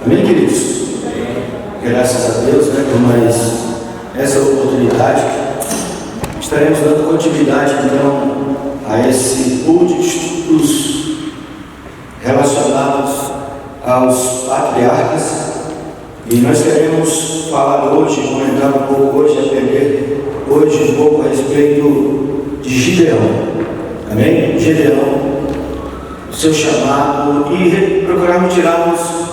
Amém, queridos? Graças a Deus, por mais essa oportunidade. Estaremos dando continuidade, então, a esse pool de estudos relacionados aos patriarcas. E nós queremos falar hoje, comentar um pouco hoje, aprender hoje um pouco a respeito de Gideão. Amém? Gideão, o seu chamado, e procurarmos tirarmos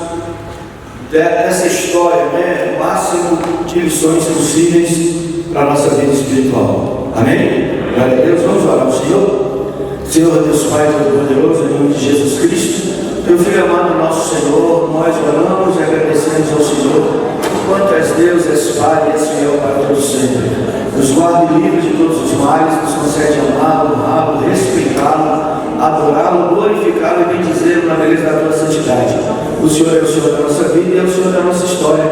dessa história, o máximo de lições possíveis para a nossa vida espiritual. Amém? Glória a Deus. Vamos orar ao Senhor. Senhor Deus Pai Todo-Poderoso, em nome de Jesus Cristo, Teu Filho amado, nosso Senhor, nós oramos e agradecemos ao Senhor, quanto és Deus, és Pai, és fiel para todos sempre. Nos guarde livre de todos os males, nos concede amá-lo, honrá-lo, respeitá-lo, adorá-lo, glorificá-lo e bendizê-lo na beleza da tua santidade. O Senhor é o Senhor da nossa vida e é o Senhor da nossa história,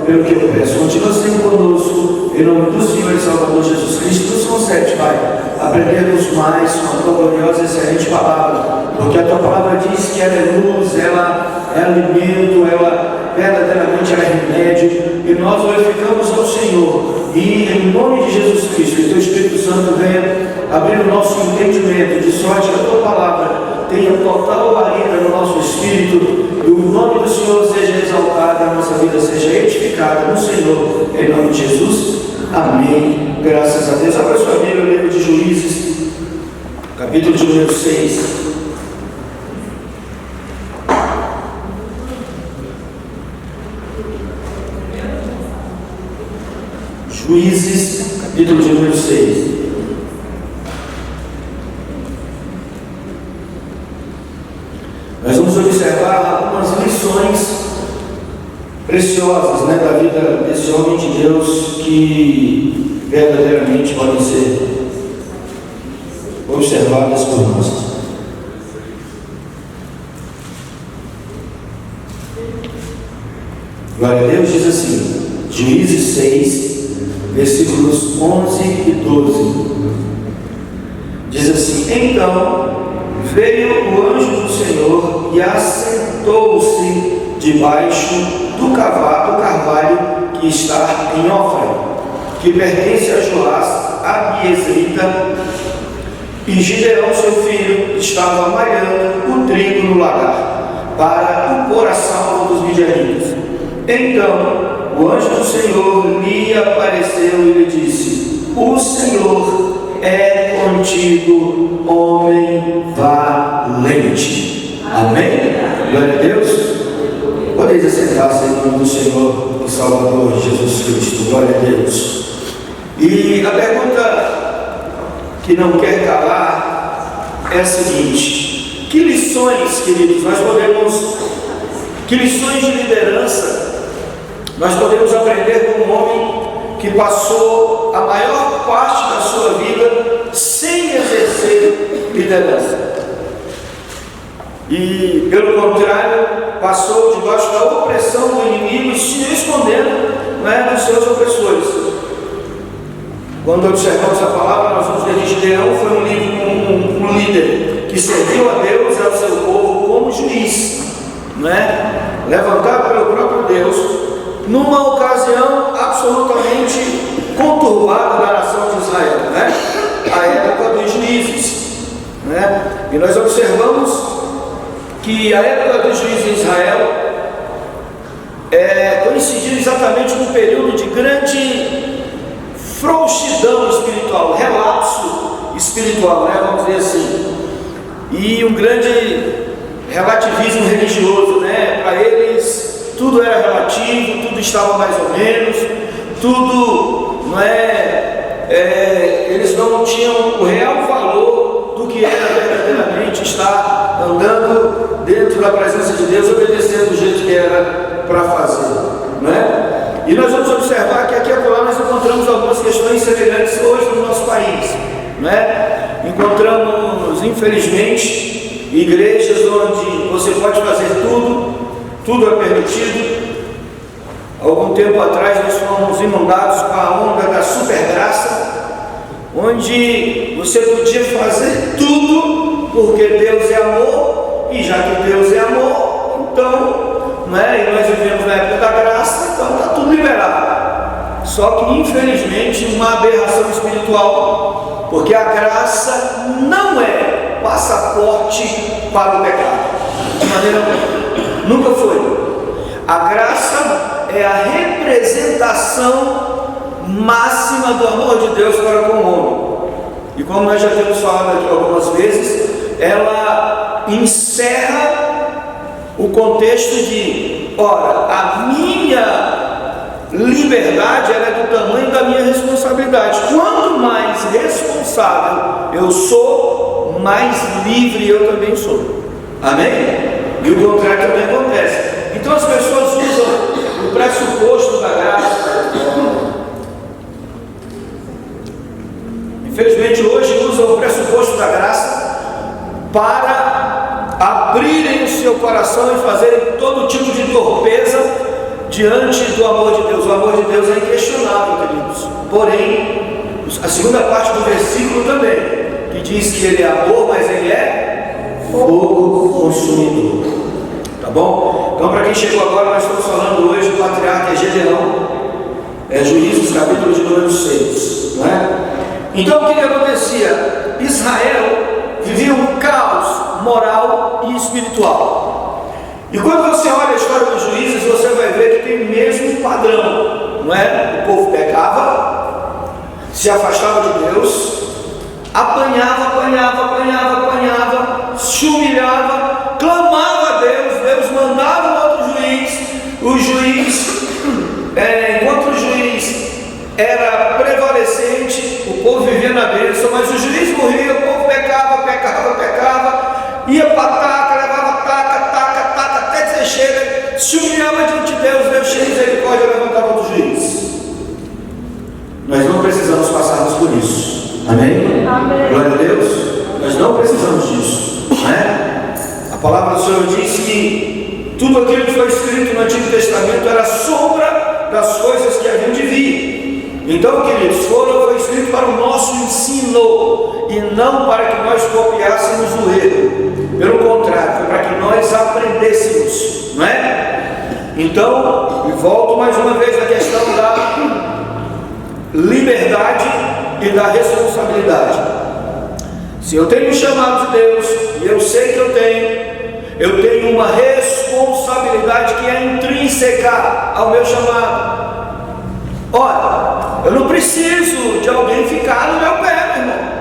pelo que eu peço. Continua sempre conosco, em nome do Senhor e Salvador Jesus Cristo. Nos concede, Pai, aprendermos mais com a tua gloriosa e excelente palavra, porque a tua palavra diz que ela é luz, ela é alimento, ela verdadeiramente é remédio, e nós glorificamos ao Senhor. E em nome de Jesus Cristo, que o teu Espírito Santo venha abrir o nosso entendimento, de sorte que a tua palavra tenha total guarida no nosso espírito, e o nome do Senhor seja exaltado, a nossa vida seja edificada no Senhor, em nome de Jesus. Amém. Graças a Deus. Abra sua Bíblia, o livro de Juízes, capítulo de número 6. Juízes, capítulo de número 6. Nós vamos observar algumas lições preciosas da vida desse homem de Deus, que verdadeiramente podem ser observadas por nós. Glória a Deus. Diz assim, Juízes 6, versículos 11 e 12. Diz assim: Então veio o anjo do Senhor e assentou-se debaixo do carvalho que está em Ofra, que pertence a Joás, a Biezrita, e Gideão, seu filho, estava malhando o trigo no lagar, para o pôr a salvo dos midianitas. Então o anjo do Senhor lhe apareceu e lhe disse: O Senhor é contigo, homem valente. Amém? Glória a Deus. Podeis assentar-se em nome do Senhor e Salvador Jesus Cristo. Glória a Deus. E a pergunta que não quer calar é a seguinte: que lições, queridos, que lições de liderança nós podemos aprender com um homem que passou a maior parte da sua vida sem exercer liderança? E, pelo contrário, passou debaixo da opressão do inimigo, se escondendo dos seus opressores. Quando observamos a palavra, nós vamos ver que Gideão foi um líder que serviu a Deus e ao seu povo como juiz, levantado pelo próprio Deus, numa ocasião absolutamente conturbada da nação de Israel, a época dos juízes, e nós observamos que a época dos juízes em Israel coincidiu exatamente com um período de grande frouxidão espiritual, relapso espiritual, vamos dizer assim, e um grande relativismo religioso, para eles tudo era relativo, tudo estava mais ou menos, tudo, eles não tinham o real valor do que era verdadeiramente estar andando dentro da presença de Deus, obedecendo do jeito que era para fazer, E nós vamos observar que aqui e acolá nós encontramos algumas questões semelhantes hoje no nosso país, Encontramos, infelizmente, igrejas onde você pode fazer tudo é permitido. Algum tempo atrás nós fomos inundados com a onda da supergraça, onde você podia fazer tudo porque Deus é amor, e já que Deus é amor, então não é? E nós vivemos na época da graça, então está tudo liberado. Só que infelizmente uma aberração espiritual, porque a graça não é passaporte para o pecado, de maneira alguma, nunca foi. A graça é a representação máxima do amor de Deus para com o homem. E como nós já temos falado aqui algumas vezes, ela encerra o contexto de, ora, a minha liberdade ela é do tamanho da minha responsabilidade. Quanto mais responsável eu sou, mais livre eu também sou. Amém? E o contrário também acontece. Então as pessoas usam o pressuposto da graça. Infelizmente hoje usam o pressuposto da graça para abrirem o seu coração e fazerem todo tipo de torpeza diante do amor de Deus. O amor de Deus é inquestionável, queridos. Porém, a segunda parte do versículo também, que diz que ele é amor, mas ele é fogo consumidor. Tá bom? Então, para quem chegou agora, nós estamos falando hoje do patriarca Gedeão, Juízes, capítulo de número 6. Não é? Então, o que acontecia? Israel vivia um caos moral e espiritual. E quando você olha a história dos juízes, você vai ver que tem o mesmo padrão, não é? O povo pecava, se afastava de Deus, apanhava, se humilhava, clamava a Deus, Deus mandava um outro juiz, o juiz, enquanto o juiz era prevalecente, o povo vivia na bênção, mas o juiz morria, o povo pecava, ia para taca, levava taca, até dizer chega, se humilhava diante de Deus, Deus cheio de misericórdia, levantava outro juiz. Nós não precisamos passarmos por isso. Amém? Amém. Glória a Deus. Nós não precisamos disso, né? A palavra do Senhor diz que tudo aquilo que foi escrito no Antigo Testamento era sombra das coisas que haviam de vir. Então, queridos, foi escrito para o nosso ensino e não para que nós copiássemos o erro. Pelo contrário, foi para que nós aprendêssemos, não é? Então, e volto mais uma vez à questão da liberdade e da responsabilidade. Se eu tenho um chamado de Deus, e eu sei que eu tenho uma responsabilidade que é intrínseca ao meu chamado. Ora, eu não preciso de alguém ficar no meu pé, meu irmão.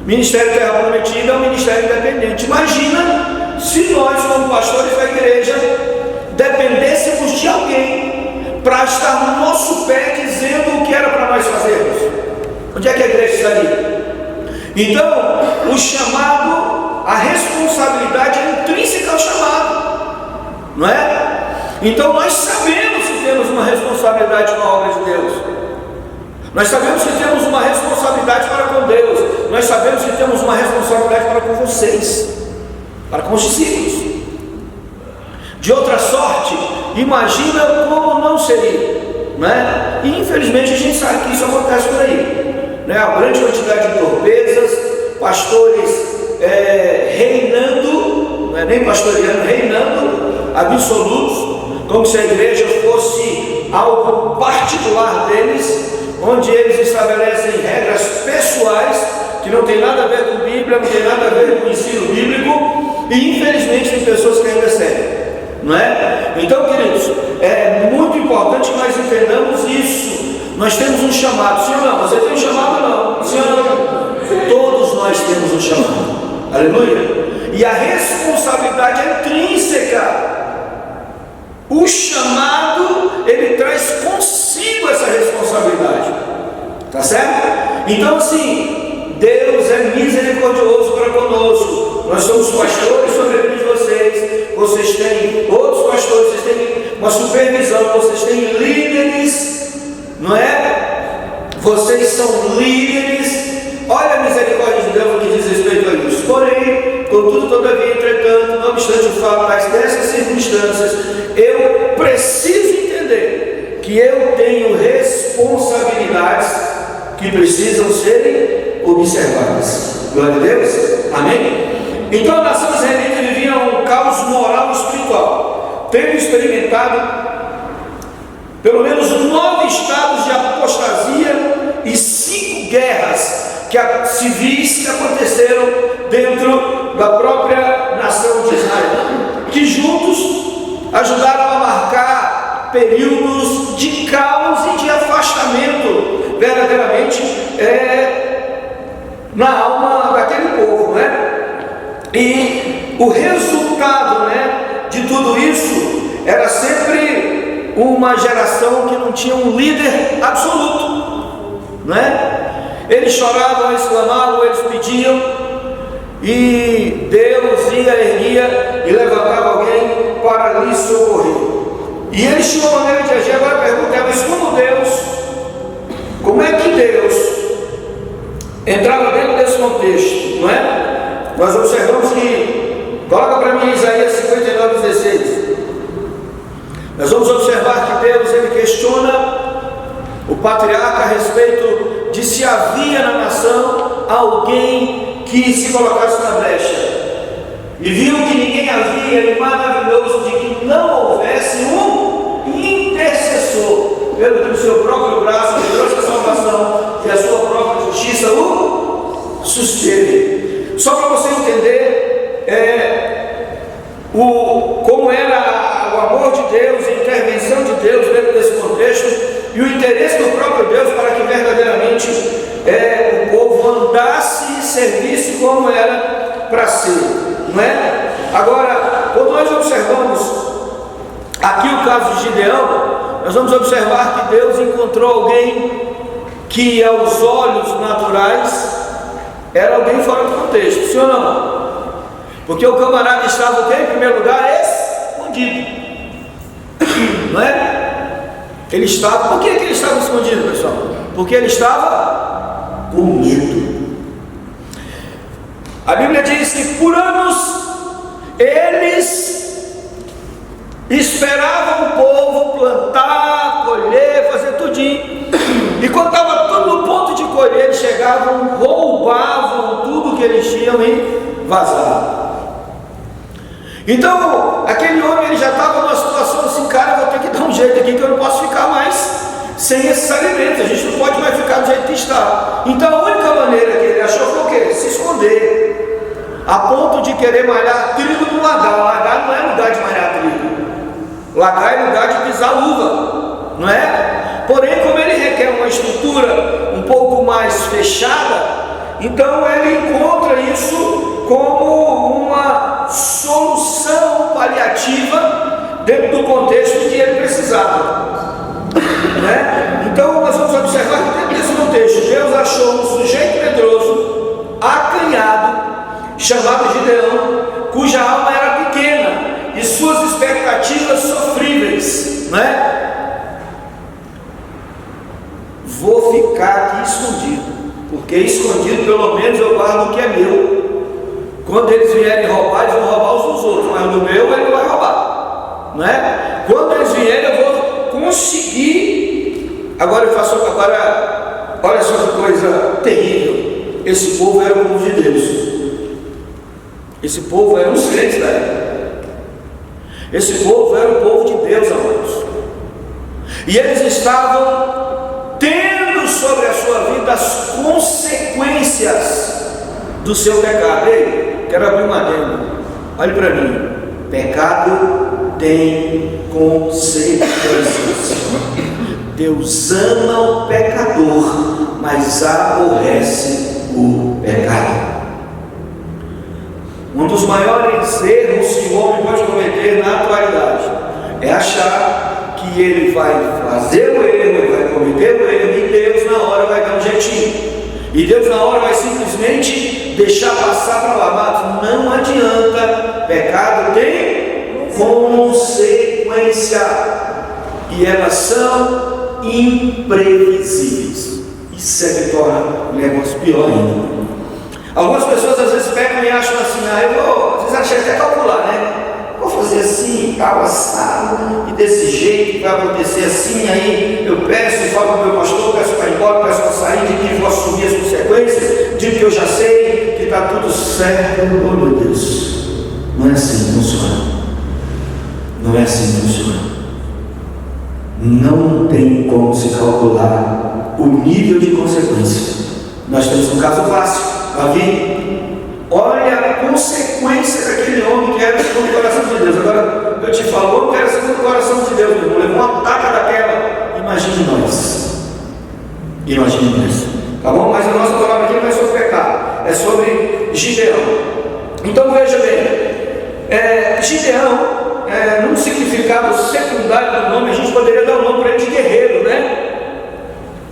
Ministério Terra Prometida é um ministério independente. Imagina se nós, como pastores da igreja, dependêssemos de alguém para estar no nosso pé dizendo o que era para nós fazermos. Onde é que a igreja estaria? Então, o chamado, a responsabilidade é intrínseca ao chamado, não é? Então nós sabemos que temos uma responsabilidade com a obra de Deus. Nós sabemos que temos uma responsabilidade para com Deus. Nós sabemos que temos uma responsabilidade para com vocês, para com os discípulos. De outra sorte, imagina como não seria, né? E infelizmente a gente sabe que isso acontece por aí, né? A grande quantidade de torpezas, pastores reinando, não é nem pastoreando, reinando, absolutos, como se a igreja fosse algo particular deles, onde eles estabelecem regras pessoais que não tem nada a ver com Bíblia, não tem nada a ver com o ensino bíblico, e infelizmente tem pessoas que ainda seguem, não é? Então, queridos, é muito importante que nós entendamos isso. Nós temos um chamado, sim ou não? Você tem um chamado ou não? Sim ou não? Todos nós temos um chamado, aleluia, e a responsabilidade é intrínseca. O chamado, ele traz consigo essa responsabilidade, tá certo? Então, assim, Deus é misericordioso para conosco. Nós somos pastores sobre de vocês têm outros pastores, vocês têm uma supervisão, vocês têm líderes, não é? Vocês são líderes. Olha a misericórdia de Deus no que diz respeito a isso. Porém, contudo, todavia, entretanto, não obstante o fato dessas circunstâncias, eu preciso entender que eu tenho responsabilidades que precisam serem observadas. Glória a Deus. Amém? Então a nação israelita vivia um caos moral e espiritual. tendo experimentado pelo menos 9 estados de apostasia e 5 guerras civis que aconteceram dentro da própria nação de Israel, que juntos ajudaram a marcar períodos de caos e de afastamento verdadeiramente na alma daquele povo, E o resultado, de tudo isso era sempre uma geração que não tinha um líder absoluto, Eles choravam, eles clamavam, eles pediam, e Deus erguia e levantava alguém para lhes socorrer. E eles tinham uma maneira de agir. Agora a pergunta é: mas como é que Deus entrava dentro desse contexto, Nós observamos que, coloca para mim Isaías 59:16. Nós vamos observar que Deus, ele questiona o patriarca a respeito de se havia na nação alguém que se colocasse na brecha, e viu que ninguém havia, e maravilhoso de que não houvesse um intercessor, pelo que o seu próprio braço trouxe a salvação e a sua própria justiça o susteve. Só para você entender como era o amor de Deus, a intervenção de Deus dentro desse contexto, e o interesse do próprio Deus para que verdadeiramente o povo andasse e servisse como era para ser, Agora, quando nós observamos aqui o caso de Gideão, nós vamos observar que Deus encontrou alguém que aos olhos naturais era alguém fora do contexto, sim ou não? Porque o camarada estava em primeiro lugar escondido, Ele estava, por que ele estava escondido, pessoal? Porque ele estava com medo. A Bíblia diz que por anos eles esperavam o povo plantar, colher, fazer tudinho, e quando estava tudo no ponto de colher, eles chegavam, roubavam tudo que eles tinham e vazavam. Então, aquele homem, ele já estava numa situação assim: cara, eu vou ter que dar um jeito aqui, que eu não posso ficar mais sem esses alimentos, a gente não pode mais ficar do jeito que está. Então a única maneira que ele achou foi o quê? Se esconder, a ponto de querer malhar trigo no lagar. Lagar não é lugar de malhar trigo, lagar é lugar de pisar uva, Porém, como ele requer uma estrutura um pouco mais fechada, então ele encontra isso como uma solução paliativa dentro do contexto que ele precisava, Então nós vamos observar que dentro desse contexto Deus achou um sujeito medroso, acanhado, chamado Gideão, cuja alma era pequena e suas expectativas sofríveis, Vou ficar aqui escondido, porque escondido pelo menos eu guardo o que é meu. Quando eles vierem roubar, eles vão roubar os dos outros, mas no meu ele não vai roubar, Quando eles vierem, eu vou conseguir. Agora olha só que coisa terrível. Esse povo era o povo de Deus. Esse povo eram os crentes da época. Esse povo era o povo de Deus, amados. E eles estavam tendo sobre a sua vida as consequências do seu pecado. Ei, quero abrir uma adenda. Olhe para mim. Pecado tem consequências. Deus ama o pecador, mas aborrece o pecado. Um dos maiores erros que o homem pode cometer na atualidade é achar que ele vai fazer o erro, ele vai cometer o erro, e Deus na hora vai dar um jeitinho. E Deus na hora vai simplesmente deixar passar para lá. Mas não adianta, pecado tem consequência, e elas são imprevisíveis. Isso é que torna o negócio pior ainda. Algumas pessoas às vezes pegam e acham assim: às vezes acham até calcular, vou fazer assim, tal, assado, e desse jeito vai acontecer assim. Aí eu peço e falo para o meu pastor, peço para ir embora, peço para sair, de que vou assumir as consequências, de que eu já sei que está tudo certo. Oh meu Deus, não é assim que funciona. Não é assim que funciona. Não tem como se calcular o nível de consequência. Nós temos um caso clássico, Davi. Olha a consequência daquele homem que era segundo o coração de Deus. Agora eu te falo, o homem que era segundo o coração de Deus, meu irmão, levou uma taca daquela. Imagine nós. Imagine nós. Tá bom? Mas a nossa palavra aqui não é sobre pecado, é sobre Gideão. Então veja bem, Gideão, num significado secundário do nome, a gente poderia dar o nome para ele de guerreiro, né?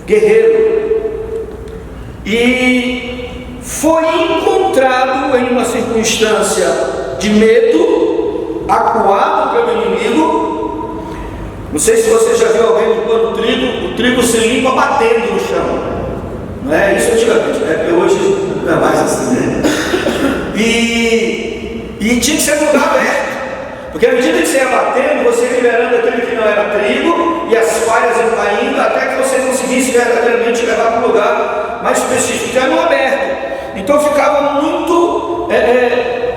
Guerreiro. E foi encontrado em uma circunstância de medo, acuado pelo inimigo. Não sei se você já viu alguém limpando o trigo se limpa batendo no chão. Não é isso antigamente, né? Porque hoje não é mais assim, né? E tinha que ser no lugar aberto. Porque à medida que você ia batendo, você ia liberando aquilo que não era trigo, e as falhas iam caindo, até que você conseguisse verdadeiramente levar para um lugar mais específico, que era no aberto. Então ficava muito,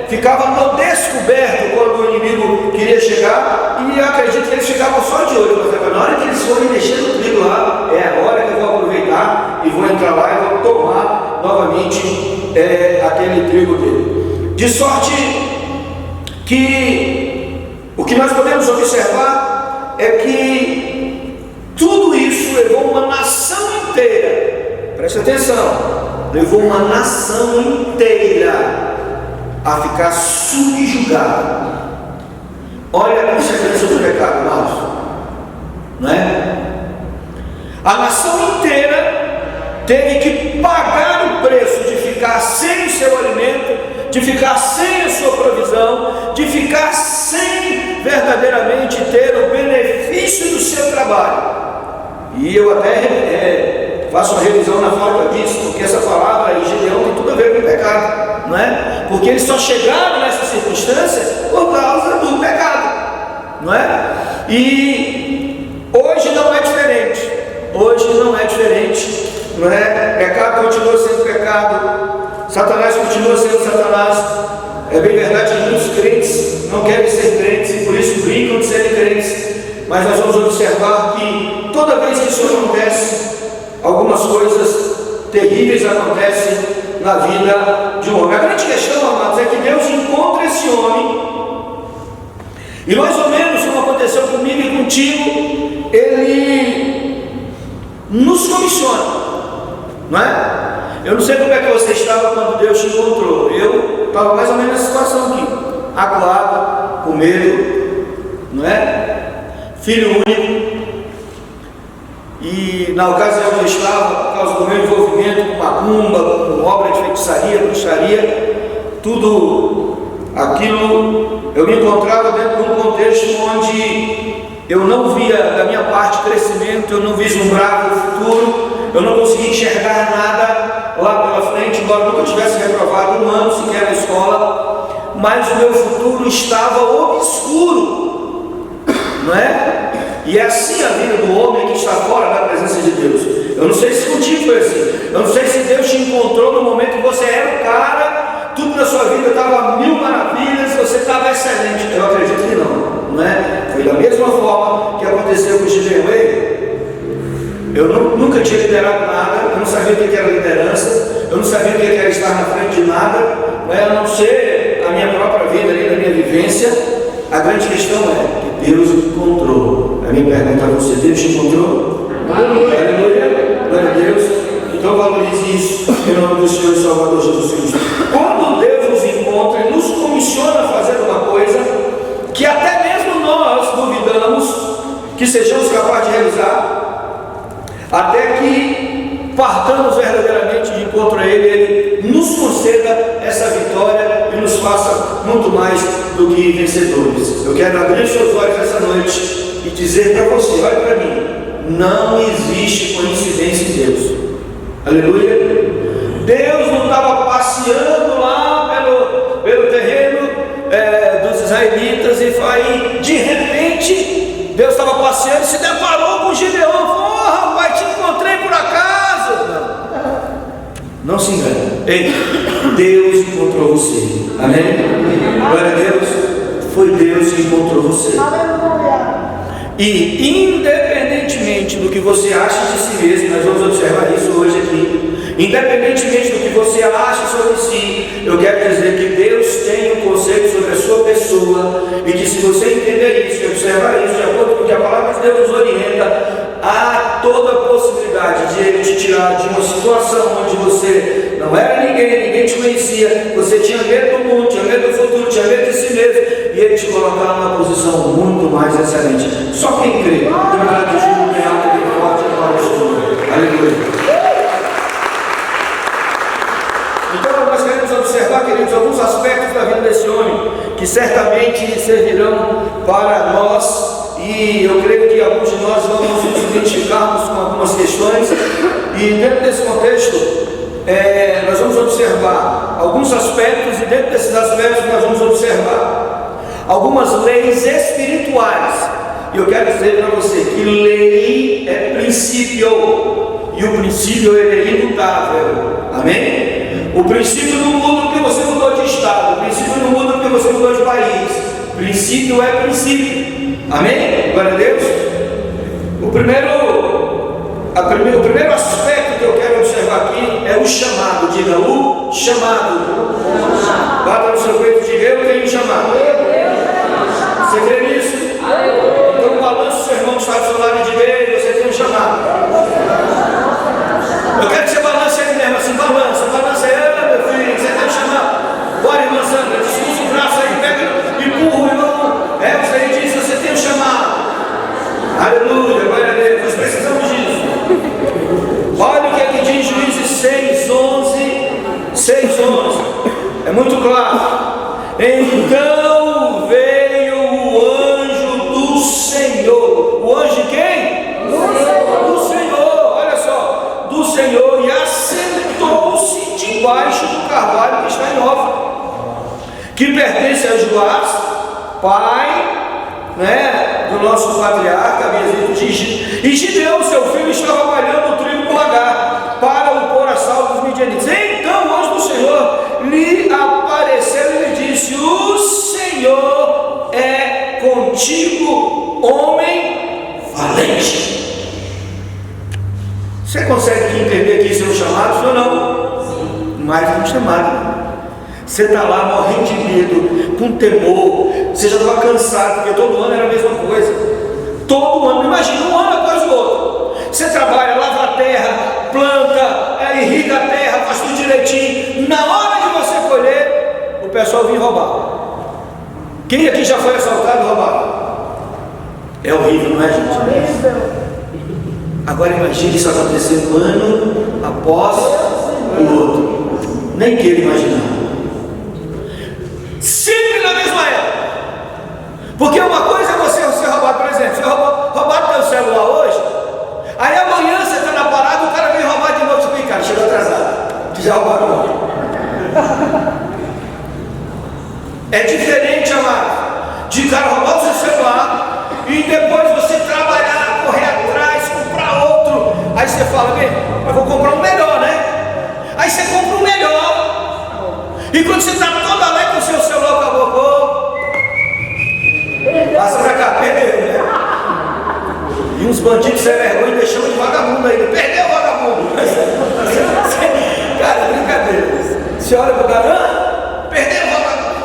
ficava no descoberto quando o inimigo queria chegar, e eu acredito que eles ficavam só de olho, mas na hora que eles forem mexer no trigo lá, é agora que eu vou aproveitar e vou entrar lá e vou tomar novamente aquele trigo dele. De sorte que o que nós podemos observar é que tudo isso levou uma nação inteira, preste atenção, levou uma nação inteira a ficar subjugada. Olha a consequência do pecado, irmãos, não é? A nação inteira teve que pagar o preço de ficar sem o seu alimento, de ficar sem a sua provisão, de ficar sem verdadeiramente ter o benefício do seu trabalho. E eu até faço uma revisão na falta disso, porque essa palavra aí, Gideão, tem tudo a ver com o pecado, não é? Porque eles só chegaram nessa circunstância por causa do pecado, não é? E hoje não é diferente. Hoje não é diferente, não é? Pecado continua sendo pecado, Satanás continua sendo Satanás. É bem verdade que muitos crentes não querem ser crentes e por isso brincam de serem crentes, mas nós vamos observar que toda vez que isso acontece, algumas coisas terríveis acontecem na vida de um homem. A grande questão, amados, é que Deus encontra esse homem e mais ou menos como aconteceu comigo e contigo, Ele nos comissiona, não é? Eu não sei como é que você estava quando Deus te encontrou. Eu estava mais ou menos nessa situação aqui, acuado, com medo, não é? Filho único. E na ocasião que eu estava, por causa do meu envolvimento com macumba, com obra de feitiçaria, bruxaria, tudo aquilo, eu me encontrava dentro de um contexto onde eu não via da minha parte crescimento, eu não vislumbrava o futuro, eu não conseguia enxergar nada lá pela frente, embora nunca tivesse reprovado um ano sequer na escola, mas o meu futuro estava obscuro, não é? E é assim a vida do homem que está fora da presença de Deus. Eu não sei se contigo foi assim, eu não sei se Deus te encontrou no momento que você era o cara, tudo na sua vida estava mil maravilhas, você estava excelente. Eu acredito que não é? Foi da mesma forma que aconteceu com o Gideão. Eu nunca tinha liderado nada, eu não sabia o que era liderança, eu não sabia o que era estar na frente de nada, a não ser a minha própria vida, a minha vivência. A grande questão é que Deus me encontrou. A minha pergunta a você: Deus te encontrou? Aleluia, glória a Deus. Então valorize isso em nome do Senhor e Salvador Jesus Cristo. Quando Deus nos encontra e nos comissiona a fazer uma coisa que até mesmo nós duvidamos que sejamos capazes de realizar, até que partamos verdadeiramente de encontro a Ele, Ele nos conceda essa vitória e nos faça muito mais do que vencedores. Eu quero abrir seus olhos essa noite e dizer para você: olha para mim, não existe coincidência em Deus. Aleluia. Deus não estava passeando lá pelo terreno dos israelitas e aí de repente Deus estava passeando e se deparou com Gideão. Falou: oh, rapaz, te encontrei por acaso. Não se engane. Ei, Deus encontrou você. Amém? Glória a Deus. Foi Deus que encontrou você. E independentemente do que você acha de si mesmo, nós vamos observar isso hoje aqui, independentemente do que você acha sobre si, eu quero dizer que Deus tem um conceito sobre a sua pessoa, e que se você entender isso e observar isso, de acordo com o que a palavra de Deus nos orienta, há toda a possibilidade de Ele te tirar de uma situação onde você não era ninguém te conhecia, você tinha medo do mundo, tinha medo do futuro, tinha medo de si mesmo, e Ele te colocar numa posição muito mais excelente. Só quem crê, tem um gratidão bem alto, bem forte para o Senhor. Aleluia. Então nós queremos observar, queridos, alguns aspectos da vida desse homem que certamente servirão para nós. E eu creio que alguns de nós vamos nos identificarmos com algumas questões, e dentro desse contexto nós vamos observar alguns aspectos, e dentro desses aspectos nós vamos observar algumas leis espirituais. E eu quero dizer para você que lei é princípio, e o princípio ele é imutável. Amém? O princípio não muda porque você mudou de estado, o princípio não muda porque você mudou de país. Princípio é princípio. Amém? Glória a Deus. O primeiro aspecto que eu quero observar aqui é o chamado. Diga o chamado. Bata no seu peito e diga: eu tenho chamado. Você crê nisso? Então balança o seu irmão que está do seu lado e diga: ei, você tem um chamado. Eu quero que você balance ele mesmo, assim, balança ele, meu filho, você tem um chamado. Bora, irmã Sandra, descruza o braço aí, pega, empurra o irmão. Você diz: você tem um chamado. Aleluia, glória a Deus, nós precisamos disso. Olha o que aqui diz Juízes 6:11. É muito claro. Então veio o anjo do Senhor. O anjo de quem? Do Senhor. Olha só, do Senhor, e assentou-se debaixo do carvalho que está em Ofra, que pertence a Joás, pai, do nosso patriarca e Gideão, seu filho, estava malhando o trigo com Agar para o pôr a salvo dos midianitas. Então o anjo do Senhor lhe apareceu e lhe disse: o Senhor é contigo, homem valente. Você consegue entender que isso é um chamado ou não? Mais um chamado. Você está lá morrendo de medo, com temor, você já estava cansado, porque todo ano era a mesma coisa. Todo ano, imagina, um ano após o outro. Você trabalha, lava a terra, planta, irriga a terra, faz tudo direitinho. Na hora de você colher, o pessoal vem roubar. Quem aqui já foi assaltado e roubado? É horrível, não é, gente? Agora imagine isso acontecendo ano após o outro. Nem queira imaginar. Sempre na mesma época. Porque uma coisa é você ser roubado, por exemplo, você roubado teu celular hoje, aí amanhã você está na parada, o cara vem roubar de novo, você vem, cara, chegou atrasado, já roubaram. É diferente, amado, de cara roubar o seu celular e depois você trabalhar, correr atrás, comprar outro. Aí você fala: bem, eu vou comprar um melhor, né? Aí você compra um melhor, e quando você está todo alegre com o seu celular acabou, passa pra cá, perdeu, né? E uns bandidos sem vergonha deixando de vagabundo ainda. Perdeu o vagabundo. Cara, brincadeira. Você olha pro cara: perdeu o vagabundo.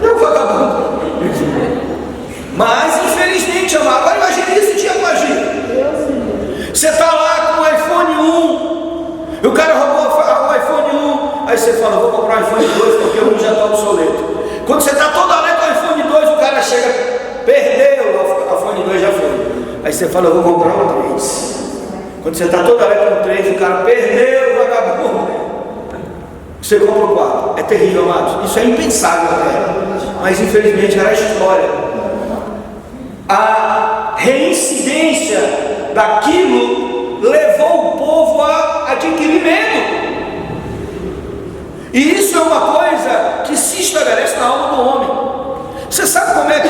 Perdeu o vagabundo. Mas infelizmente, amado, agora imagine isso dia com a gente. Você está lá com o iPhone 1, e o cara roubou o iPhone 1. Aí você fala: vou comprar o iPhone 2 porque o 1 já está obsoleto. Quando você está todo alegre com o iPhone 2, o cara chega: perdeu, o iPhone 2 já foi. Aí você fala: eu vou comprar o 3. Quando você está todo alegre com o 3, o cara: perdeu, vagabundo. Você compra o 4. É terrível, amados. Isso é impensável até. Mas infelizmente era a história. A reincidência daquilo levou o povo a adquirir medo. E isso é uma coisa que se estabelece na alma do homem. Você sabe como é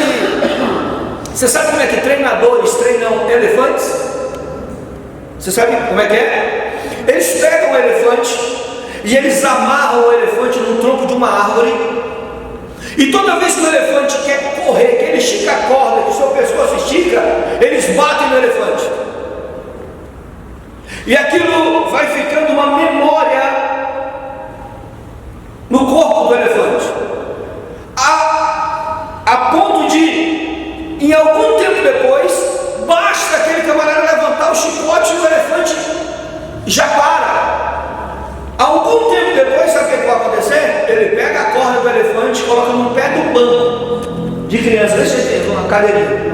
que treinadores treinam elefantes? Você sabe como é que é? Eles pegam o elefante e eles amarram o elefante no tronco de uma árvore, E toda vez que o elefante quer correr, que ele estica a corda, que o seu pescoço estica, eles batem no elefante. E aquilo vai ficando uma memória no corpo do elefante, a ponto de, em algum tempo depois, basta aquele camarada levantar o chicote e o elefante já para. Algum tempo depois, sabe o que vai acontecer? Ele pega a corda do elefante e coloca no pé do banco de criança, deixa eu ter uma cadeirinha.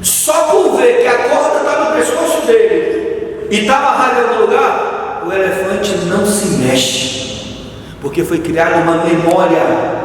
Só por ver que a corda está no pescoço dele e está amarrada em algum lugar, o elefante não se mexe, porque foi criada uma memória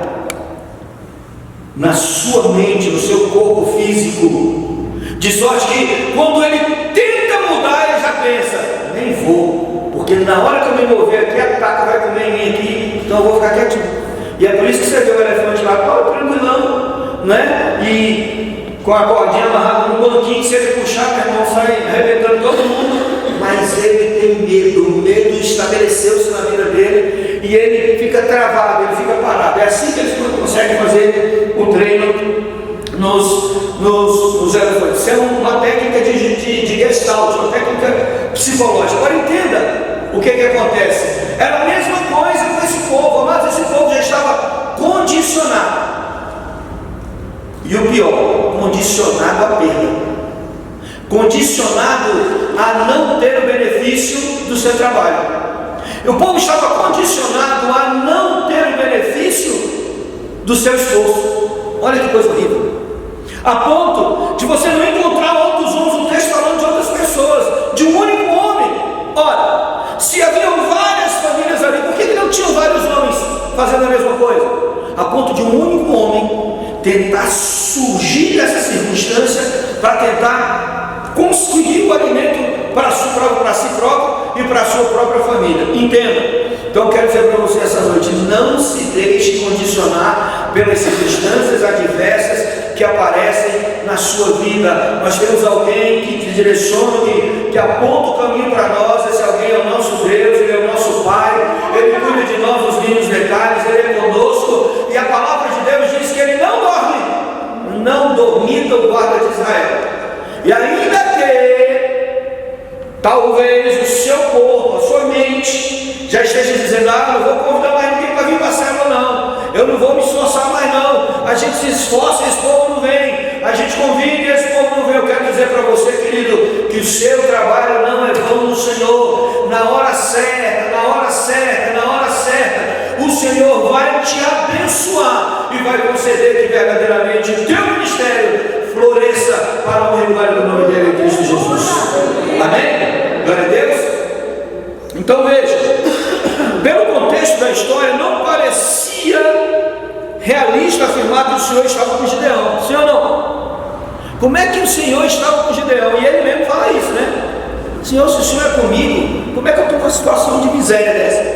na sua mente, no seu corpo físico, de sorte que quando ele tenta mudar, ele já pensa, nem vou, porque na hora que eu me mover aqui, a taca vai comer em mim aqui, então eu vou ficar quietinho. E é por isso que você vê o elefante lá, tranquilão, né? E com a cordinha amarrada no banquinho, se ele puxar, meu irmão, sai arrebentando todo mundo, mas ele tem medo, o medo estabeleceu-se na vida dele, e ele fica travado, ele fica parado. É assim que eles conseguem fazer o treino nos elefantes. Isso é uma técnica de Gestalt, uma técnica psicológica. Agora entenda o que acontece. Era a mesma coisa com esse povo, mas esse povo já estava condicionado. E o pior, condicionado à perda, condicionado a não ter o benefício do seu trabalho. O povo estava condicionado a não ter o benefício do seu esforço. Olha que coisa horrível. A ponto de você não encontrar outros homens no texto falando de outras pessoas, de um único homem. Ora, se haviam várias famílias ali, por que não tinham vários homens fazendo a mesma coisa? A ponto de um único homem tentar surgir dessa circunstância para tentar conseguir o alimento para si próprio e para a sua própria família. Entenda. Então eu quero dizer para você essa noite, não se deixe condicionar pelas circunstâncias adversas que aparecem na sua vida. Nós temos alguém que te direciona, que aponta o caminho para nós. Esse alguém é o nosso Deus, Ele é o nosso Pai, Ele cuida de nós nos mínimos detalhes, Ele é conosco, e a palavra de Deus diz que Ele não dorme, não dormita o guarda de Israel. E ainda que talvez o seu corpo, a sua mente já esteja dizendo, não vou convidar mais ninguém para vir para a célula não, eu não vou me esforçar mais não, a gente se esforça e esse povo não vem, a gente convida e esse povo não vem. Eu quero dizer para você, querido, que o seu trabalho não é vão no Senhor. Na hora certa, na hora certa, na hora certa, o Senhor vai te abençoar e vai conceder que verdadeiramente o teu ministério floresça para a honra e glória do nome dele, Cristo Jesus. Amém? Glória a Deus. Então veja, pelo contexto da história, não parecia realista afirmar que o Senhor estava com Gideão, sim ou não? Como é que o Senhor estava com Gideão? E ele mesmo fala isso, né? Senhor, se o Senhor é comigo, como é que eu estou com uma situação de miséria dessa?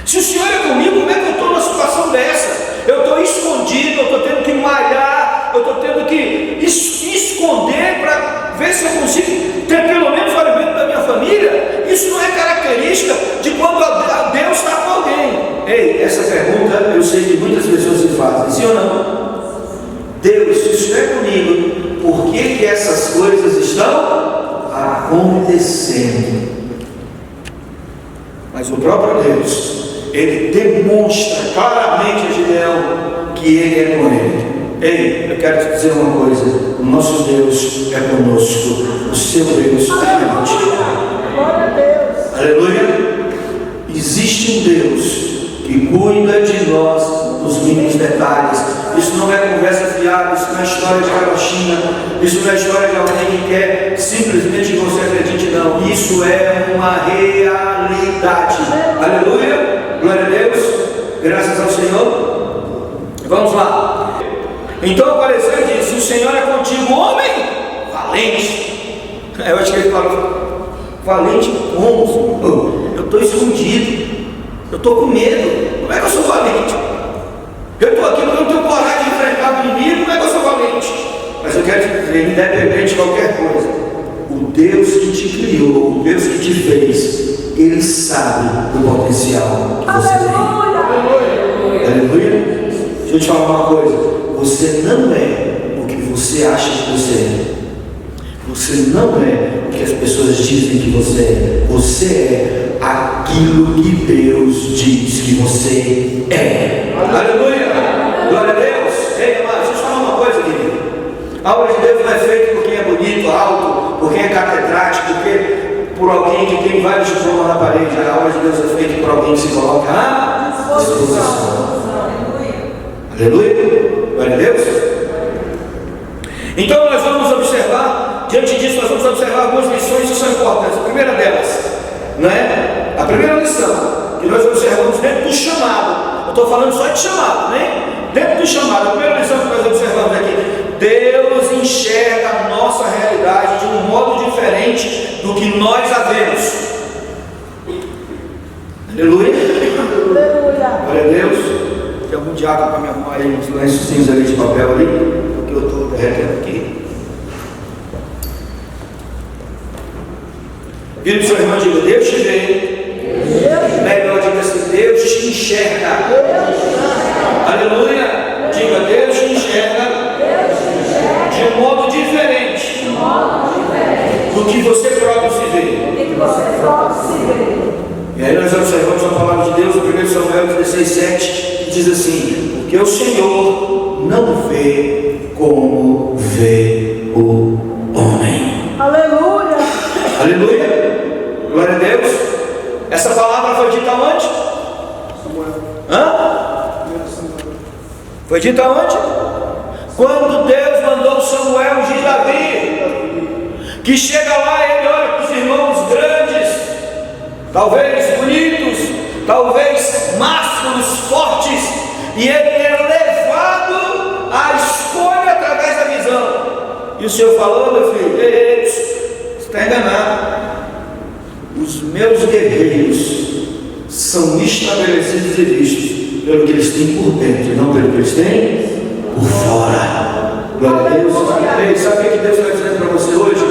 Se o Senhor é comigo, como é que eu estou numa situação dessa? Eu estou escondido, eu estou tendo que malhar, eu estou tendo que esconder para ver se eu consigo ter pelo menos o alimento da minha família. Isso não é característica de quando Deus está com alguém. Ei, essa pergunta eu sei que muitas pessoas se fazem, sim ou não? Deus, se o Senhor é comigo, por que essas coisas estão acontecendo? Mas o próprio Deus, Ele demonstra claramente a Gideão que Ele é com ele. Ei, eu quero te dizer uma coisa, o nosso Deus é conosco, o seu Deus é contigo. Glória a Deus. Aleluia. Existe um Deus que cuida de nós nos mínimos detalhes. Isso não é conversa fiada, isso não é história de carochinha, isso não é história de alguém que quer simplesmente que você acredite, não. Isso é uma realidade. Aleluia, glória a Deus, graças ao Senhor. Vamos lá. Então apareceu e disse, o Senhor é contigo, homem valente. Eu acho que ele falou, valente como? Eu estou escondido, eu estou com medo, como é que eu sou valente? Eu estou aqui porque eu não tenho coragem de enfrentar o inimigo, como é que eu sou valente? Mas eu quero te dizer, independente de qualquer coisa, o Deus que te criou, o Deus que te fez, Ele sabe do potencial que você tem. Aleluia. eu te falar uma coisa: você não é o que você acha que você é. Você não é o que as pessoas dizem que você é. Você é aquilo que Deus diz que você é. Aleluia! Glória a Deus! Ei, amado, deixa eu te falar uma coisa, querido. A obra de Deus não é feita por quem é bonito, alto, por quem é catedrático, por alguém que tem vários diplomas na parede. A obra de Deus é feita por alguém que se coloca à disposição. Aleluia! Glória a Deus! Então nós vamos observar, diante disso nós vamos observar algumas lições que são importantes. A primeira delas, não é? A primeira lição que nós observamos dentro do chamado. Eu estou falando só de chamado, né? Dentro do chamado, a primeira lição que nós observamos aqui: Deus enxerga a nossa realidade de um modo diferente do que nós a vemos. Aleluia! Glória a Deus! Tem algum diácono para me arrumar aí uns lenços ali de papel ali? Porque eu estou derretendo aqui. Vira para o seu irmão e diga: Deus te vê. Melhor, diga assim: Deus te enxerga. Aleluia! Diga: Deus te enxerga de um modo diferente do que você próprio se vê. E aí nós observamos a palavra de Deus no 1 Samuel 16:7, que diz assim: porque o Senhor não vê como vê o homem. Aleluia! Aleluia! Glória a Deus! Essa palavra foi dita onde? Foi dita onde? Quando Deus mandou Samuel ungir Davi, que chega lá e ele olha para os irmãos grandes, talvez bonitos, talvez másculos, fortes, e ele é levado à escolha através da visão. E o Senhor falou: meu filho, você está enganado. Os meus guerreiros são estabelecidos e vistos pelo que eles têm por dentro, e não pelo que eles têm por fora. Glória a Deus. Ei, sabe o que Deus está dizendo para você hoje?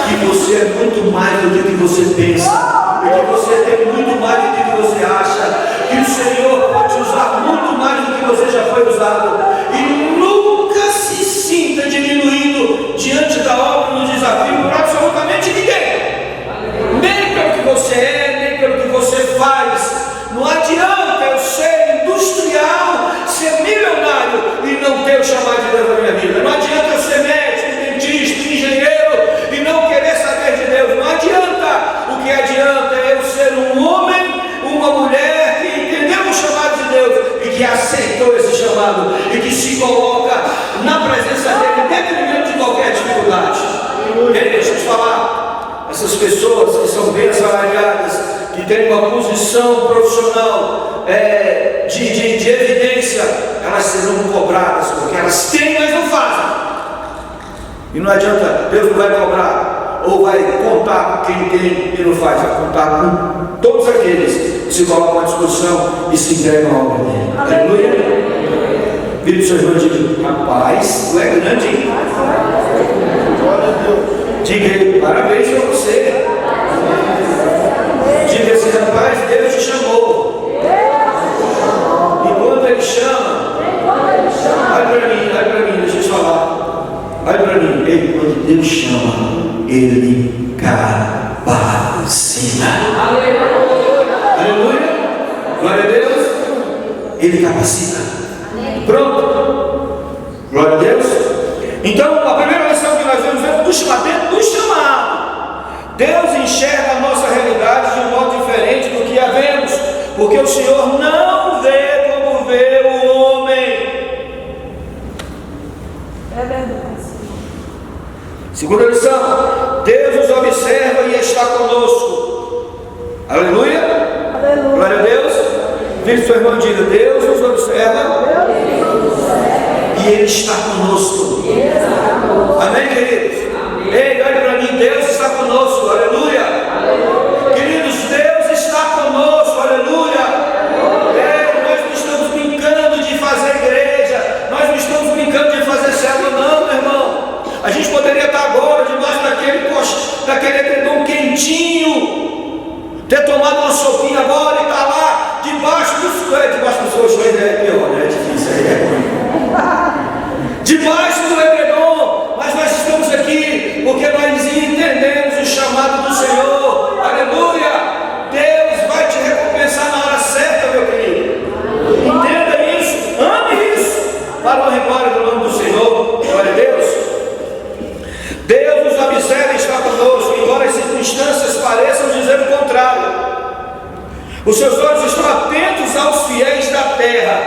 Que você é muito mais do que você pensa, e que você tem muito mais do que você acha, que o Senhor pode usar muito mais do que você já foi usado, e nunca se sinta diminuído diante da obra, no desafio, por absolutamente ninguém, nem pelo que você é, nem pelo que você faz. Não adianta eu ser industrial, ser milionário e não ter o chamado de Deus na minha vida. Não adianta eu ser médico, dentista, engenheiro e não querer saber de Deus. Não adianta. O que adianta é eu ser um homem, uma mulher que entendeu o chamado de Deus e que aceitou esse chamado e que se coloca na presença dele, dentro de qualquer dificuldade. Ei, deixa eu te falar, essas pessoas que são bem assalariadas, que têm uma posição profissional de evidência, elas serão cobradas, porque elas têm, mas não fazem. E não adianta, Deus não vai cobrar, ou vai contar com quem tem e não faz, vai contar com todos aqueles que se colocam à disposição e se entregam à obra dele. Aleluia! Vira o seu irmão e diga: rapaz, tu é grande, hein? Diga ele: parabéns para você. Diga assim: rapaz, Deus te chamou. E quando Ele chama, olha para mim, deixa eu te falar. Olha para mim, quando Deus chama, Ele capacita. Aleluia! Glória a Deus! Ele capacita. Pronto? Glória a Deus! Então, a primeira lição que nós vemos é do chamado. Deus enxerga a nossa realidade de um modo diferente do que a vemos, porque o Senhor não vê como vê o homem. É verdade. Segunda lição: Deus nos observa e está conosco. Aleluia! Aleluia. Glória a Deus. Vire seu irmão e diga: Deus nos observa e Ele está conosco. Amém, queridos? Ei, olha para mim: Deus está conosco. Aleluia! Queridos, Deus está conosco. Aleluia! Nós não estamos brincando de fazer igreja, nós não estamos brincando de fazer célula, não, meu irmão. A gente poderia estar agora debaixo daquele edredom quentinho, ter tomado uma sopinha agora e estar lá debaixo dos colchões. É pior, né? É difícil, aí é ruim. Os seus olhos estão atentos aos fiéis da terra,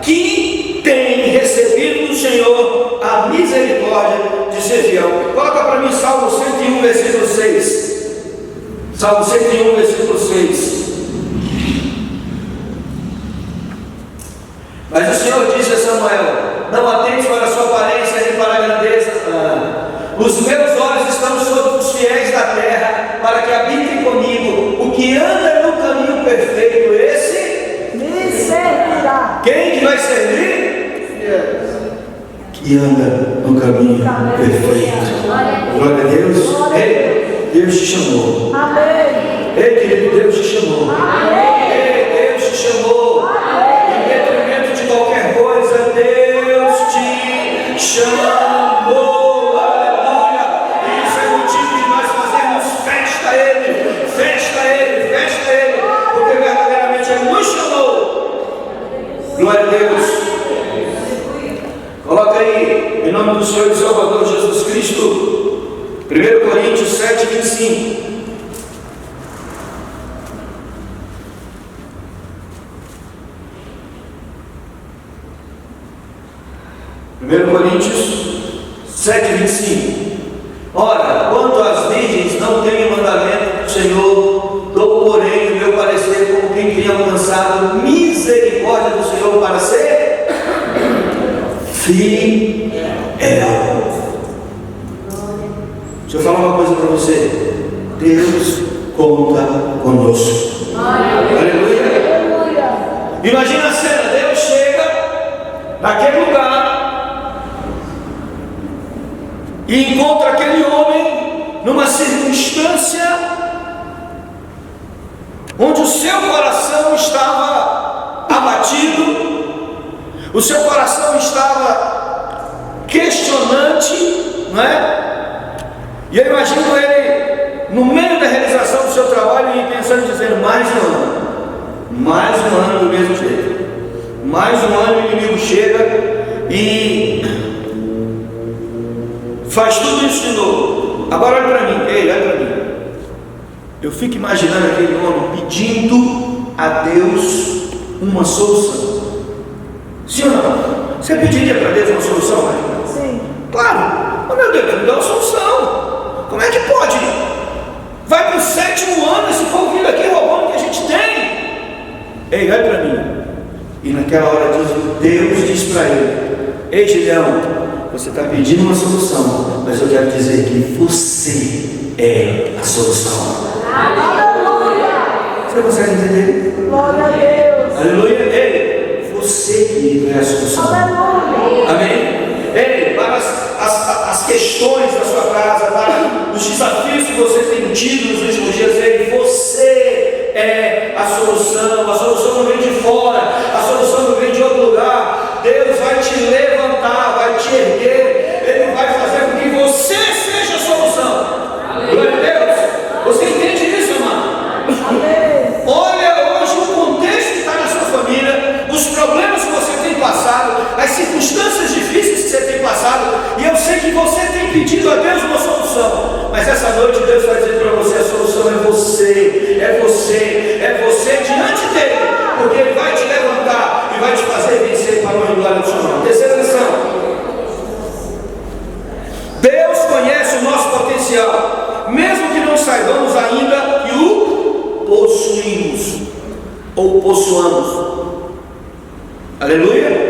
que têm recebido do Senhor a misericórdia de ser fiel. Coloca para mim Salmo 101, versículo 6. Salmo 101, versículo 6. Mas o Senhor disse a Samuel: não atentes para a sua aparência nem para a grandeza. Os meus olhos estão sobre os fiéis da terra, para que habitem comigo. O que anda no caminho perfeito, esse me servirá. Quem que vai servir? Que anda no caminho perfeito. Glória a Deus. Ei, Deus te chamou. Amém. Ei, querido, Deus te chamou. Amém. Ei, Deus te chamou. Amém. Em detrimento de qualquer coisa, Deus te chamou. Aleluia. Isso é motivo de nós fazermos festa a Ele. Festa a Ele, festa a Ele. Porque verdadeiramente Ele nos chamou. Glória a Deus. Coloca aí, em nome do Senhor e Salvador Jesus Cristo, 1 Coríntios 7, 25. Coríntios 7, 25. Ora, quanto às virgens, não tenho mandamento do Senhor, dou, porém, o meu parecer como quem tem alcançado misericórdia do Senhor para ser fiel. Deixa eu falar uma coisa para você. Deus conta conosco. Aleluia. Imagina a cena. Deus chega naquele lugar e encontra aquele homem numa circunstância onde o seu coração estava abatido, o seu coração estava questionante, não é? E eu imagino ele no meio da realização do seu trabalho e pensando, dizendo: mais um ano do mesmo jeito, mais um ano o inimigo chega e faz tudo isso de novo. Agora olha para mim, ei, olha para mim. Eu fico imaginando aquele homem pedindo a Deus uma solução. Sim ou não? Você pediria para Deus uma solução, Maria? Sim. Claro. Oh, meu Deus, me dá uma solução. Como é que pode? Vai para o 7º ano esse povo vindo aqui roubando o que a gente tem. Ei, olha para mim. E naquela hora Deus diz para ele: ei, Gideão, você está pedindo uma solução, mas eu quero dizer que você é a solução. Aleluia. Você consegue entender? Glória a Deus. Aleluia. Ei, você que é a solução. Aleluia. Amém? Ei, para as questões da sua casa, para os desafios que você tem tido nos últimos dias, ei, você é a solução. A solução não vem de fora, a solução não vem de outro lugar. Deus vai te levantar, vai te erguer, Ele vai fazer com que você seja a solução. Glória a Deus. Você entende isso, irmão? Amém. Olha hoje o contexto que está na sua família, os problemas que você tem passado, as circunstâncias difíceis que você tem passado, e eu sei que você tem pedido a Deus uma solução, mas essa noite Deus vai dizer para você: a solução é você, é você, é você diante dele, porque Ele vai te levantar e vai te fazer vencer para a glória do seu nome. Terceira lição: Deus conhece o nosso potencial, mesmo que não saibamos ainda que o possuímos ou possuamos. Aleluia.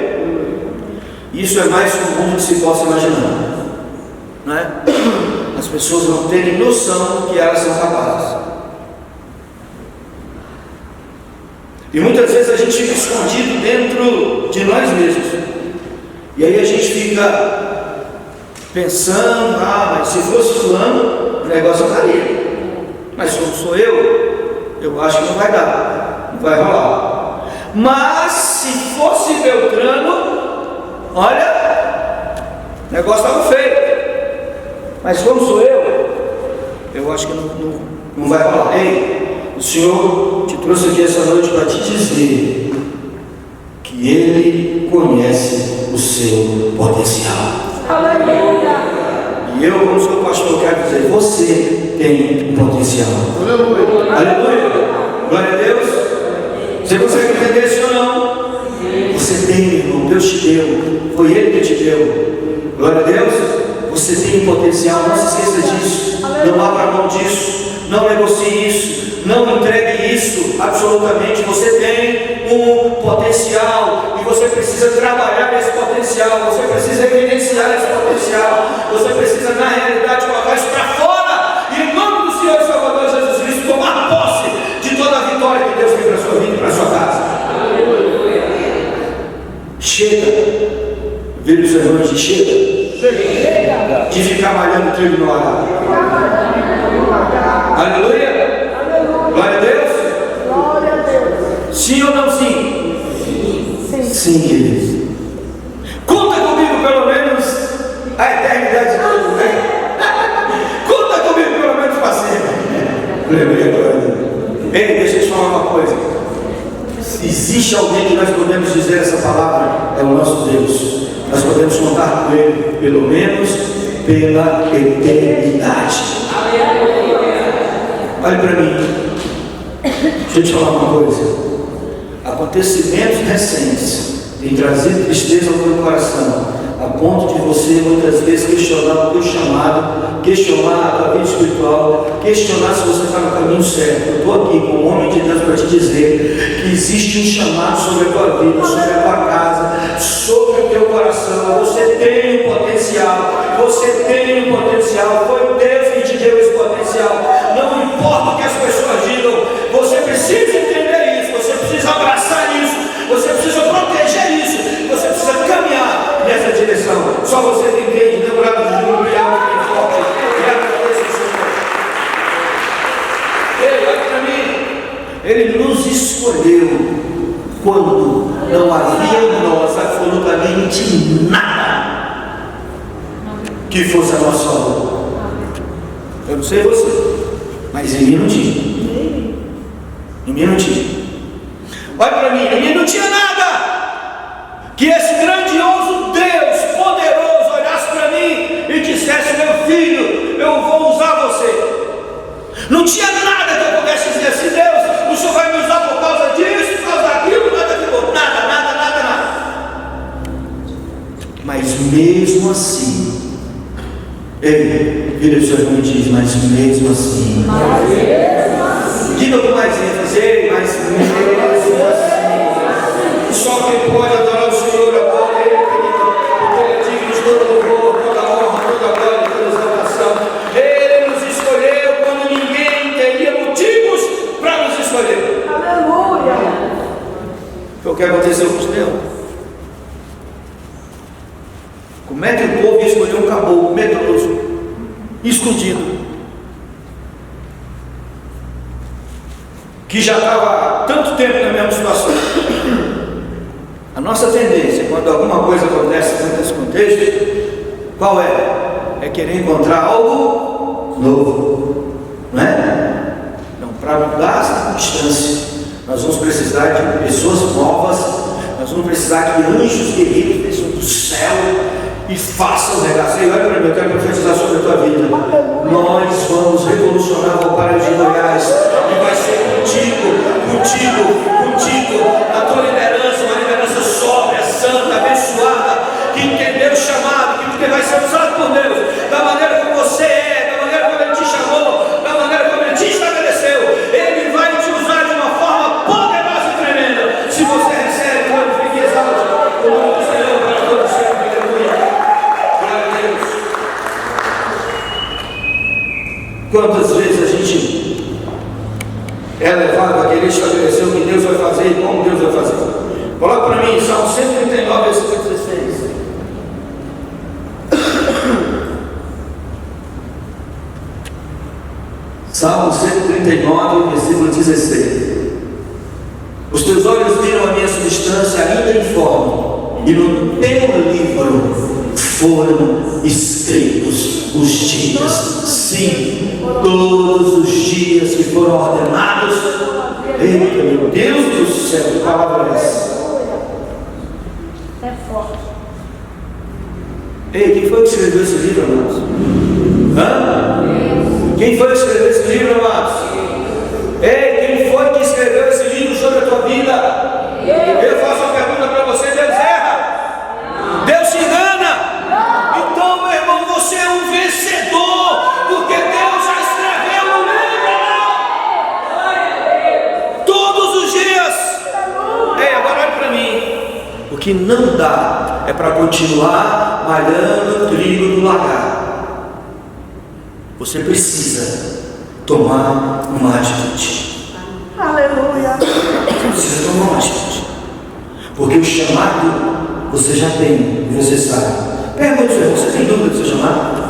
Isso é mais comum do que se possa imaginar, não é? As pessoas não terem noção do que elas são capazes. E muitas vezes a gente fica escondido dentro de nós mesmos. E aí a gente fica pensando: ah, mas se fosse fulano, o negócio andaria. Mas como sou eu acho que não vai dar, não vai rolar. Mas se fosse Beltrano, olha, o negócio estava feio. Mas como sou eu acho que não vai rolar. Ei, o Senhor te trouxe aqui essa noite para te dizer que Ele conhece o seu potencial. Aleluia. E eu, como seu pastor, quero dizer: você tem um potencial. Aleluia. Glória a Deus. Você consegue entender isso ou não? Você tem, irmão, Deus te deu, foi Ele que te deu. Glória a Deus. Você tem um potencial, não se esqueça disso. Não abra mão disso, não negocie isso, não entregue isso. Absolutamente, você tem um potencial e você precisa trabalhar nesse potencial, você precisa evidenciar esse potencial, você precisa, na realidade, colocar isso para fora e, em nome do Senhor e Salvador Jesus Cristo, tomar posse de toda a vitória que Deus tem para a sua vida e para a sua casa. Chega, vira os seus irmãos, chega de ficar malhando trigo no arado. Aleluia. Glória a Deus. Glória a Deus. Sim ou não sim? Sim. Sim, querido. Conta comigo pelo menos a eternidade toda, né? Conta comigo pelo menos para sempre. Aleluia, glória a Deus. Ei, deixa eu te falar uma coisa. Se existe alguém que nós podemos dizer essa palavra, é o nosso Deus. Nós podemos contar com Ele, pelo menos pela eternidade. Olhe para mim. Deixa eu te falar uma coisa. Acontecimentos recentes têm trazido tristeza ao teu coração, a ponto de você muitas vezes questionar o teu chamado, questionar a tua vida espiritual, questionar se você está no caminho certo. Eu estou aqui como homem de Deus para te dizer que existe um chamado sobre a tua vida, sobre a tua casa, sobre o teu coração. Você tem um potencial, você tem um potencial. Foi Deus que te deu esse potencial. Não importa o que as pessoas digam, você precisa entender isso, você precisa abraçar isso, você precisa proteger isso, você precisa caminhar nessa direção. Só você que entende, demorado de júbilo e algo bem forte. E agradeço o Senhor. Ei, olha para mim. Ele nos escolheu quando não havia em nós absolutamente nada que fosse a nosso favor. Eu não sei você, mas em mim não tinha. Em mim não tinha. Olha para mim, em mim não tinha nada que esse grandioso Deus poderoso olhasse para mim e dissesse: meu filho, eu vou usar você. Não tinha nada que eu pudesse dizer assim: Deus, o Senhor vai me usar por causa disso, por causa daquilo, nada daquilo, nada. Mas mesmo assim, ele vira o seu irmão e diz: mas mesmo assim, diga com mais ênfase, mas mesmo assim, só quem pode adorar o Senhor agora é Ele, porque Ele é digno de todo louvor, toda honra, toda glória, toda exaltação. Ele nos escolheu quando ninguém teria motivos para nos escolher. Aleluia. Foi o que aconteceu com os leões. Como é que o povo ia escolher um caboclo medroso, escondido, que já estava há tanto tempo na mesma situação? A nossa tendência, quando alguma coisa acontece dentro desse contexto, qual é? É querer encontrar algo novo, não é? Não, para mudar a circunstância, nós vamos precisar de pessoas novas, nós vamos precisar de anjos guerreiros desçam do céu e façam o regaço. E olha para mim, eu quero profetizar sobre a tua vida. Nós vamos revolucionar o Paraíso de Goiás, e vai ser contigo, na tua liderança, uma liderança sóbria, santa, abençoada, que entendeu o chamado, que vai ser usado por Deus, da maneira como você é, da maneira como Ele te chamou, da maneira como Ele te estabeleceu. Ele vai te usar de uma forma poderosa e tremenda. Se você recebe, glorifique e exalte o nome do Senhor para todos sempre. Aleluia. Glória a Deus. Quantas vezes a gente é levado a querer estabelecer o que Deus vai fazer e como Deus vai fazer? Coloca para mim, Salmo 139, versículo 16. Salmo 139, versículo 16. Os teus olhos viram a minha substância ainda informe, e no teu livro foram escritos os dias, sim, todos os dias que foram ordenados. Eita, meu Deus do céu, que palavra é essa? É forte. Ei, quem foi que escreveu esse livro, amados? Quem foi que escreveu esse livro, amados? Ei, quem foi que escreveu esse livro sobre a tua vida? Porque não dá é para continuar malhando o trigo do lagar. Você precisa tomar uma atitude. Aleluia. Você precisa tomar uma atitude. Porque o chamado você já tem, e você sabe. Pergunte, você tem dúvida do seu chamado?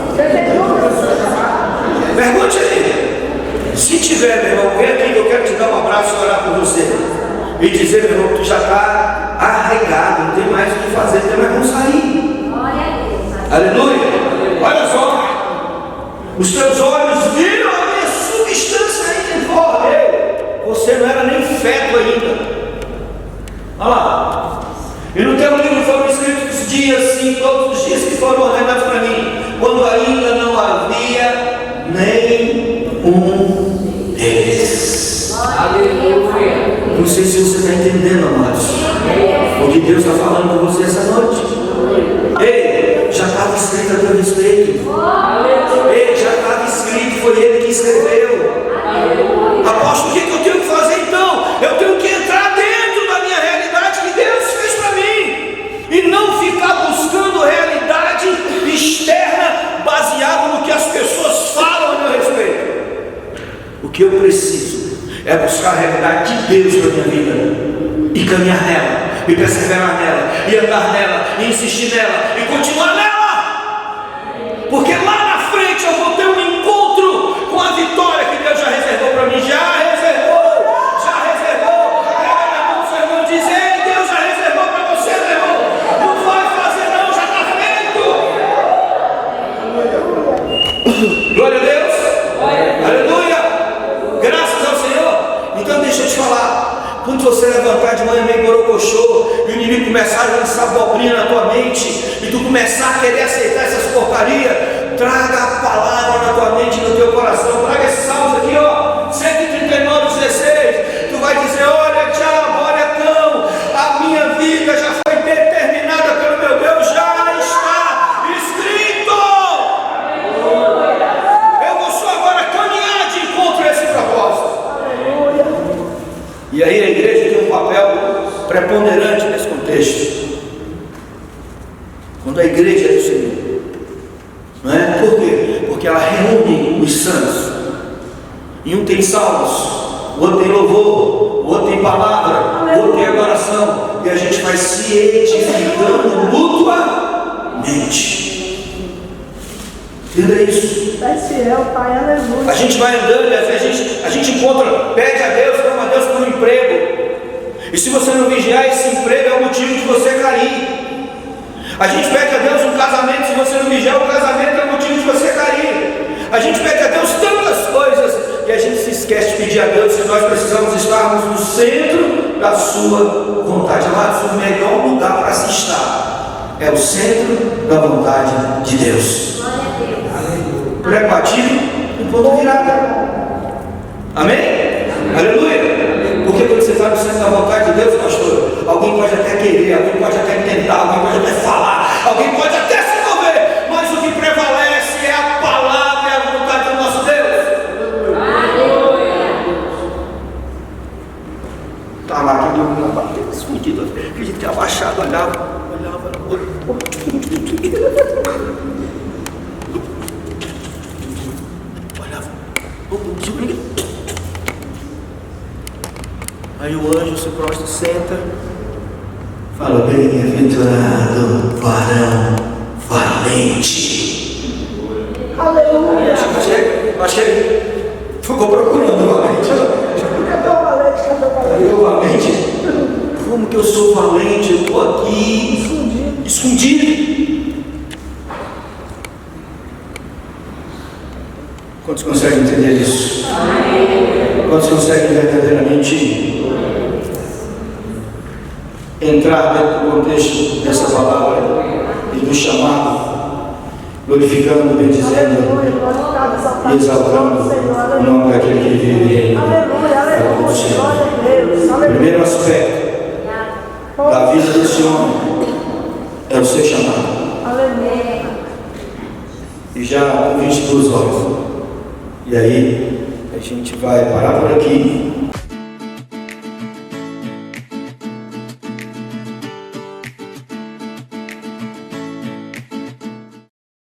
Pergunte aí. Se tiver, meu irmão, vem aqui que eu quero te dar um abraço e orar por você. E dizer, meu irmão, que tu já está arraigado, não tem mais o que fazer, não tem mais como sair. Aleluia. Olha só. Os teus olhos viram a minha substância aí de fora. Você não era nem feto ainda. Olha lá. E no teu livro foram escritos os dias, sim, todos os dias que foram ordenados para mim, quando ainda não havia nem um deles. Aleluia. Não sei se você está entendendo, amados, o que Deus está falando com você essa noite. Ei, já estava escrito a teu respeito. Ei, já estava escrito, foi Ele que escreveu. Apóstolo, o que eu tenho que fazer então? Eu tenho que entrar dentro da minha realidade que Deus fez para mim, e não ficar buscando realidade externa baseado no que as pessoas falam a meu respeito. O que eu preciso é buscar a realidade de Deus para minha vida, e caminhar nela, e perseverar nela, e andar nela, e insistir nela, e continuar nela, porque lá na frente eu vou ter um encontro com a vitória que Deus já reservou para mim. Já reservou. Pega na mão do seu irmão e diz: ei, Deus já reservou para você, meu irmão. Não vai fazer não, já está feito. Glória a Deus. Aleluia. Graças ao Senhor. Então deixa eu te falar, quando você levantar de manhã meio borocochô, e o inimigo começar a lançar abobrinha na tua mente, e tu começar a querer aceitar essas porcarias, traga a palavra na tua mente, no teu coração. Traga esse salmo aqui, ó, 139:16. Tu vai dizer: olha, diabo, olha, cão, a minha vida já foi determinada pelo meu Deus, já está escrito. Eu vou só agora caminhar de encontro a esse propósito. E aí a igreja tem um papel preponderante nesse contexto. Quando a igreja é do Senhor, não é? Por quê? Porque ela reúne os santos. E um tem salmos, o outro tem louvor, o outro tem palavra, o outro tem adoração, e a gente vai se edificando mutuamente. Entenda isso. É fiel, Pai, aleluia. A gente vai andando e às vezes a gente encontra, pede a Deus, clama a Deus por um emprego. E se você não vigiar, esse emprego é o motivo de você cair. A gente pede a Deus um casamento, se você não vigiar, o casamento é o motivo de você cair. A gente pede a Deus tantas coisas, e a gente se esquece de pedir a Deus que nós precisamos estarmos no centro da sua vontade. Amados, o melhor lugar para se estar é o centro da vontade de Deus. Pré-batido e ponto virado. Amém? Aleluia. Porque quando você está no centro da vontade de Deus, pastor, alguém pode até querer, alguém pode até tentar, alguém pode até falar, alguém pode até se mover, mas o que prevalece é a palavra e a vontade do nosso Deus. Aleluia. Está lá, que dormiu na batida, escondido, a gente tinha abaixado, olhava. Aí o anjo se prostra, senta, fala: bem-aventurado varão valente. Aleluia. Acho que ele ficou procurando o valente. Cadê o valente? Cadê o valente? Eu valente? Como que eu sou valente? Eu estou aqui escondido. Quantos conseguem entender isso? Quantos conseguem verdadeiramente entrar dentro do contexto dessa palavra e do chamado, glorificando, bendizendo e exaltando o nome daquele que vive? Aleluia, aleluia, glória a Deus. Primeiro aspecto da vida desse homem é o ser chamado. Aleluia. E já com 22 horas. E aí a gente vai parar por aqui.